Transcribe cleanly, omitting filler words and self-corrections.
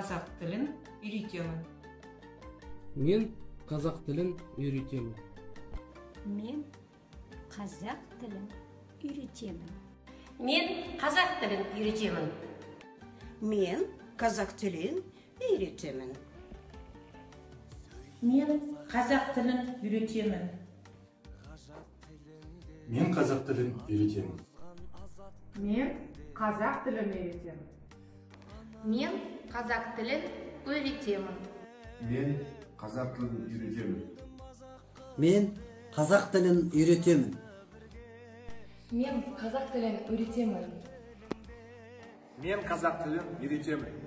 қазақ тілін үйретемін. Мен қазақ тілін үйретемін. Мен қазақ тілін үйретемін. Мен қазақ тілін үйретемін. Мен қазақ тілін үйретемін. Мен қазақ тілін үйретемін. Мен қазақ тілін үйретемін. Мен қазақ тілін үйретемін. Мен қазақ тілін үйретемін. Мен қазақ тілін үйретемін. Мен қазақ тілін үйретемін. Мен қазақ тілін үйретемін. Мен қазақ тілін үйретемін.